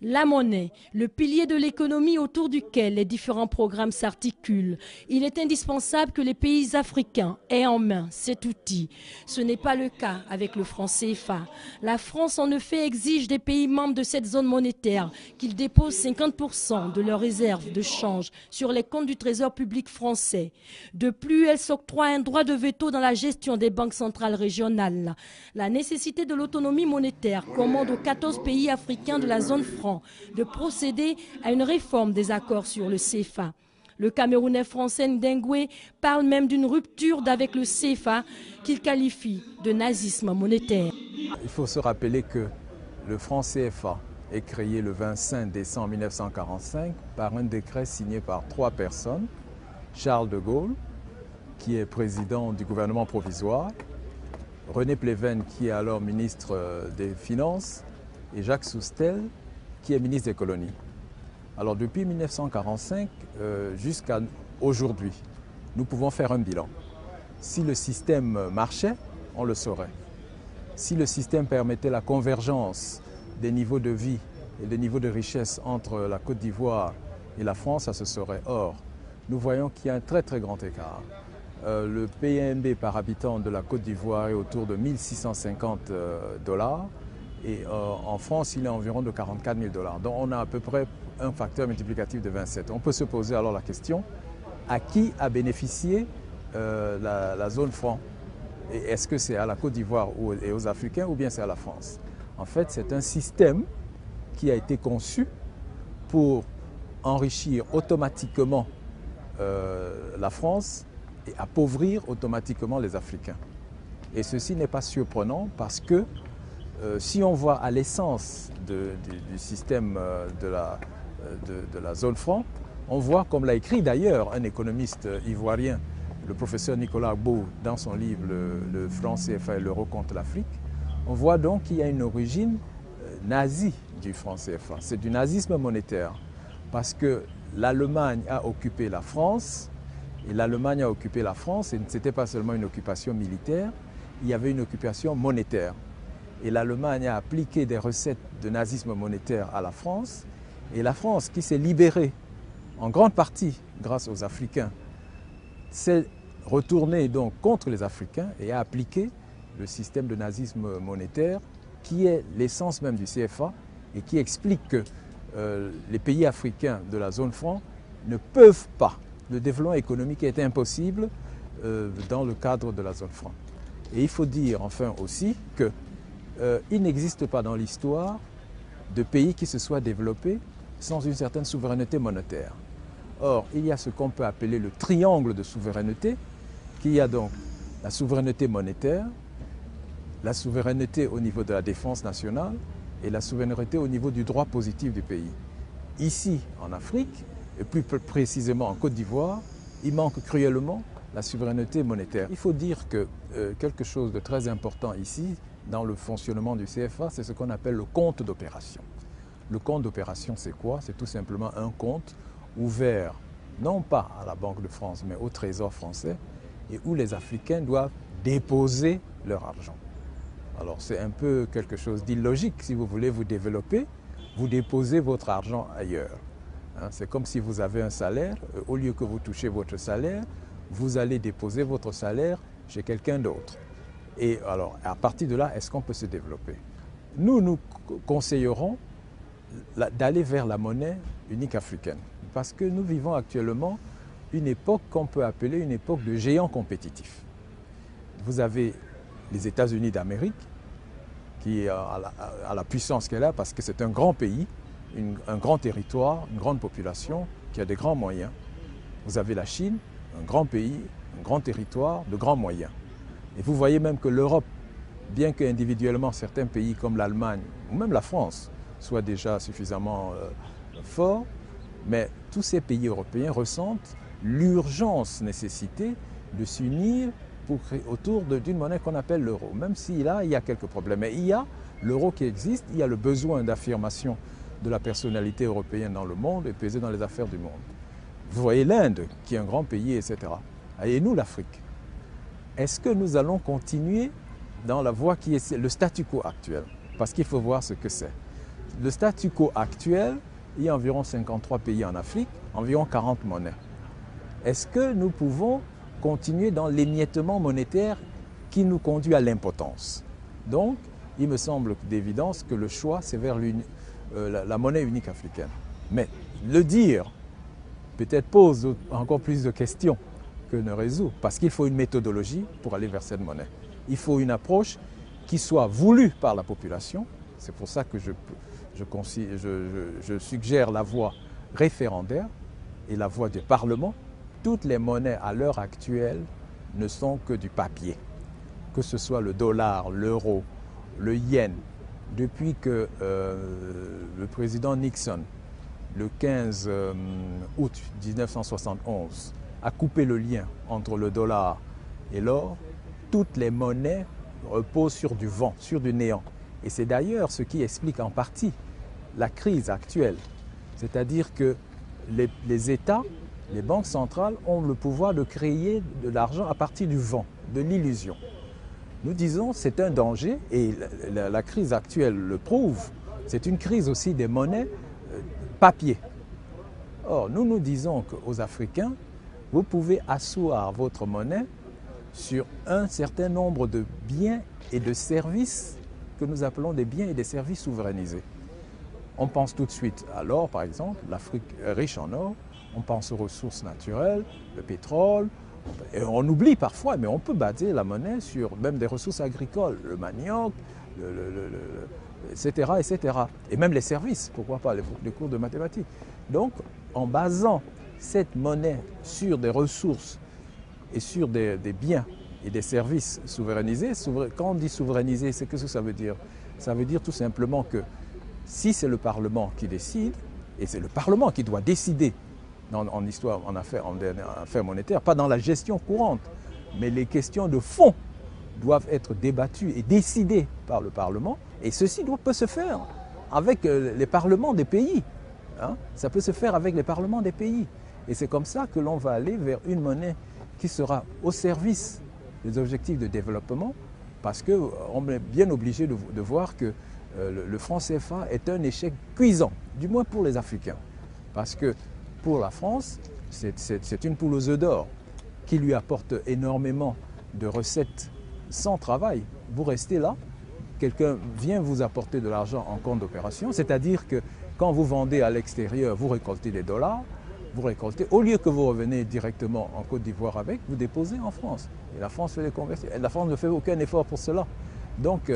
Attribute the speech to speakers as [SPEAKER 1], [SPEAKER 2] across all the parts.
[SPEAKER 1] La monnaie, le pilier de l'économie autour duquel les différents programmes s'articulent. Il est indispensable que les pays africains aient en main cet outil. Ce n'est pas le cas avec le franc CFA. La France, en effet, exige des pays membres de cette zone monétaire qu'ils déposent 50% de leurs réserves de change sur les comptes du Trésor public français. De plus, elle s'octroie un droit de veto dans la gestion des banques centrales régionales. La nécessité de l'autonomie monétaire commande aux 14 pays africains de la zone franc de procéder à une réforme des accords sur le CFA. Le Camerounais français Ndengwe parle même d'une rupture avec le CFA qu'il qualifie de nazisme monétaire.
[SPEAKER 2] Il faut se rappeler que le franc CFA est créé le 25 décembre 1945 par un décret signé par 3 personnes. Charles de Gaulle, qui est président du gouvernement provisoire, René Pleven, qui est alors ministre des Finances, et Jacques Soustelle, qui est ministre des colonies. Alors depuis 1945 jusqu'à aujourd'hui, nous pouvons faire un bilan. Si le système marchait, on le saurait. Si le système permettait la convergence des niveaux de vie et des niveaux de richesse entre la Côte d'Ivoire et la France, ça se saurait. Or, nous voyons qu'il y a un très très grand écart. Le PNB par habitant de la Côte d'Ivoire est autour de 1650 $. Et en France, il est environ de 44 000 $. Donc on a à peu près un facteur multiplicatif de 27. On peut se poser alors la question, à qui a bénéficié la zone franc? Et est-ce que c'est à la Côte d'Ivoire et aux Africains ou bien c'est à la France? En fait, c'est un système qui a été conçu pour enrichir automatiquement la France et appauvrir automatiquement les Africains. Et ceci n'est pas surprenant parce que si on voit à l'essence du système de la zone franc, on voit, comme l'a écrit d'ailleurs un économiste ivoirien, le professeur Nicolas Beau, dans son livre Le franc CFA et l'euro contre l'Afrique, on voit donc qu'il y a une origine nazie du franc CFA. C'est du nazisme monétaire parce que l'Allemagne a occupé la France et l'Allemagne a occupé la France et ce n'était pas seulement une occupation militaire, il y avait une occupation monétaire. Et l'Allemagne a appliqué des recettes de nazisme monétaire à la France. Et la France, qui s'est libérée en grande partie grâce aux Africains, s'est retournée donc contre les Africains et a appliqué le système de nazisme monétaire qui est l'essence même du CFA et qui explique que les pays africains de la zone franc ne peuvent pas. Le développement économique est impossible dans le cadre de la zone franc. Et il faut dire enfin aussi que il n'existe pas dans l'histoire de pays qui se soient développés sans une certaine souveraineté monétaire. Or, il y a ce qu'on peut appeler le triangle de souveraineté, qui a donc la souveraineté monétaire, la souveraineté au niveau de la défense nationale et la souveraineté au niveau du droit positif du pays. Ici, en Afrique, et plus précisément en Côte d'Ivoire, il manque cruellement la souveraineté monétaire. Il faut dire que quelque chose de très important ici, dans le fonctionnement du CFA, c'est ce qu'on appelle le compte d'opération. Le compte d'opération, c'est quoi? C'est tout simplement un compte ouvert, non pas à la Banque de France, mais au Trésor français, et où les Africains doivent déposer leur argent. Alors c'est un peu quelque chose d'illogique. Si vous voulez vous développer, vous déposez votre argent ailleurs. C'est comme si vous avez un salaire, au lieu que vous touchez votre salaire, vous allez déposer votre salaire chez quelqu'un d'autre. Et alors, à partir de là, est-ce qu'on peut se développer? Nous conseillerons d'aller vers la monnaie unique africaine. Parce que nous vivons actuellement une époque qu'on peut appeler une époque de géants compétitifs. Vous avez les États-Unis d'Amérique, qui a la puissance qu'elle a parce que c'est un grand pays, un grand territoire, une grande population, qui a des grands moyens. Vous avez la Chine, un grand pays, un grand territoire, de grands moyens. Et vous voyez même que l'Europe, bien qu'individuellement certains pays comme l'Allemagne ou même la France soient déjà suffisamment forts, mais tous ces pays européens ressentent l'urgence nécessité de s'unir autour d'une monnaie qu'on appelle l'euro. Même si là, il y a quelques problèmes. Mais il y a l'euro qui existe, il y a le besoin d'affirmation de la personnalité européenne dans le monde et peser dans les affaires du monde. Vous voyez l'Inde, qui est un grand pays, etc. Et nous, l'Afrique. Est-ce que nous allons continuer dans la voie qui est le statu quo actuel? Parce qu'il faut voir ce que c'est. le statu quo actuel, il y a environ 53 pays en Afrique, environ 40 monnaies. Est-ce que nous pouvons continuer dans l'émiettement monétaire qui nous conduit à l'impotence? Donc, il me semble d'évidence que le choix, c'est vers la monnaie unique africaine. Mais le dire, peut-être pose encore plus de questions que ne résout, parce qu'il faut une méthodologie pour aller vers cette monnaie. Il faut une approche qui soit voulue par la population. C'est pour ça que je suggère la voie référendaire et la voie du Parlement. Toutes les monnaies à l'heure actuelle ne sont que du papier. Que ce soit le dollar, l'euro, le yen. Depuis que le président Nixon, le 15 août 1971, a coupé le lien entre le dollar et l'or, toutes les monnaies reposent sur du vent, sur du néant. Et c'est d'ailleurs ce qui explique en partie la crise actuelle. C'est-à-dire que les États, les banques centrales ont le pouvoir de créer de l'argent à partir du vent, de l'illusion. Nous disons que c'est un danger et la crise actuelle le prouve. C'est une crise aussi des monnaies papier. Or, nous disons aux Africains, vous pouvez asseoir votre monnaie sur un certain nombre de biens et de services que nous appelons des biens et des services souverainisés. On pense tout de suite à l'or, par exemple, l'Afrique est riche en or, on pense aux ressources naturelles, le pétrole, et on oublie parfois, mais on peut bâtir la monnaie sur même des ressources agricoles, le manioc, etc., etc. Et même les services, pourquoi pas, les cours de mathématiques. Donc, en basant cette monnaie sur des ressources et sur des biens et des services souverainisés, quand on dit souverainisé, c'est qu'est-ce que ça veut dire? Ça veut dire tout simplement que si c'est le Parlement qui décide, et c'est le Parlement qui doit décider en histoire, en affaires monétaires, pas dans la gestion courante, mais les questions de fond doivent être débattues et décidées par le Parlement, et ceci peut se faire avec les parlements des pays. Hein? Ça peut se faire avec les parlements des pays. Et c'est comme ça que l'on va aller vers une monnaie qui sera au service des objectifs de développement, parce qu'on est bien obligé de voir que le franc CFA est un échec cuisant, du moins pour les Africains. Parce que pour la France, c'est une poule aux œufs d'or qui lui apporte énormément de recettes sans travail. Vous restez là, quelqu'un vient vous apporter de l'argent en compte d'opération, c'est-à-dire que quand vous vendez à l'extérieur, vous récoltez des dollars, vous récoltez, au lieu que vous reveniez directement en Côte d'Ivoire avec, vous déposez en France. Et la France fait les conversions. Et la France ne fait aucun effort pour cela. Donc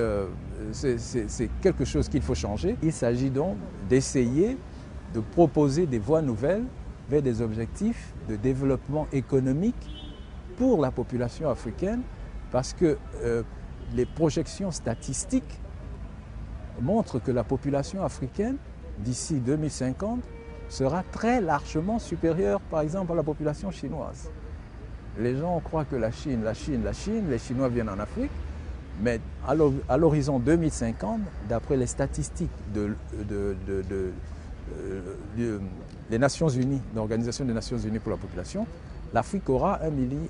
[SPEAKER 2] c'est quelque chose qu'il faut changer. Il s'agit donc d'essayer de proposer des voies nouvelles vers des objectifs de développement économique pour la population africaine, parce que les projections statistiques montrent que la population africaine, d'ici 2050, sera très largement supérieure, par exemple, à la population chinoise. Les gens croient que la Chine, les Chinois viennent en Afrique, mais à l'horizon 2050, d'après les statistiques des Nations Unies, l'Organisation des Nations Unies pour la population, l'Afrique aura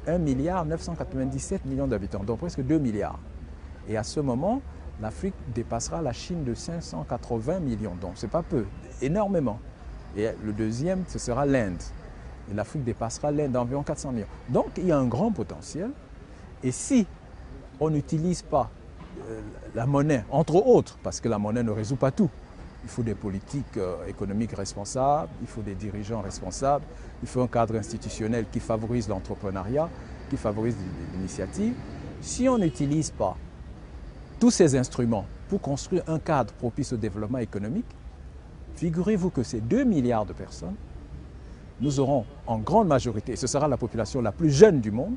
[SPEAKER 2] 1 milliard 997 millions d'habitants, donc presque 2 milliards. Et à ce moment, l'Afrique dépassera la Chine de 580 millions, donc c'est pas peu, énormément. Et le deuxième, ce sera l'Inde. Et l'Afrique dépassera l'Inde d'environ 400 millions. Donc il y a un grand potentiel. Et si on n'utilise pas la monnaie, entre autres, parce que la monnaie ne résout pas tout, il faut des politiques économiques responsables, il faut des dirigeants responsables, il faut un cadre institutionnel qui favorise l'entrepreneuriat, qui favorise l'initiative. Si on n'utilise pas tous ces instruments pour construire un cadre propice au développement économique, figurez-vous que ces 2 milliards de personnes, nous aurons en grande majorité, ce sera la population la plus jeune du monde,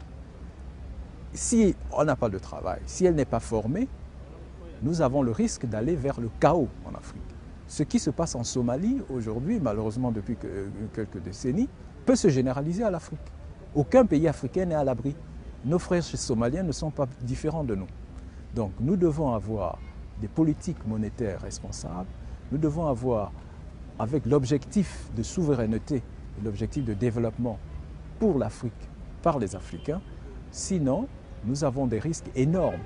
[SPEAKER 2] si on n'a pas de travail, si elle n'est pas formée, nous avons le risque d'aller vers le chaos en Afrique. Ce qui se passe en Somalie aujourd'hui, malheureusement depuis quelques décennies, peut se généraliser à l'Afrique. Aucun pays africain n'est à l'abri. Nos frères somaliens ne sont pas différents de nous. Donc nous devons avoir des politiques monétaires responsables, nous devons avoir, avec l'objectif de souveraineté et l'objectif de développement pour l'Afrique, par les Africains, sinon nous avons des risques énormes.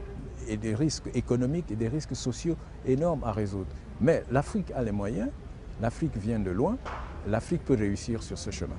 [SPEAKER 2] et des risques économiques et des risques sociaux énormes à résoudre. Mais l'Afrique a les moyens, l'Afrique vient de loin, l'Afrique peut réussir sur ce chemin.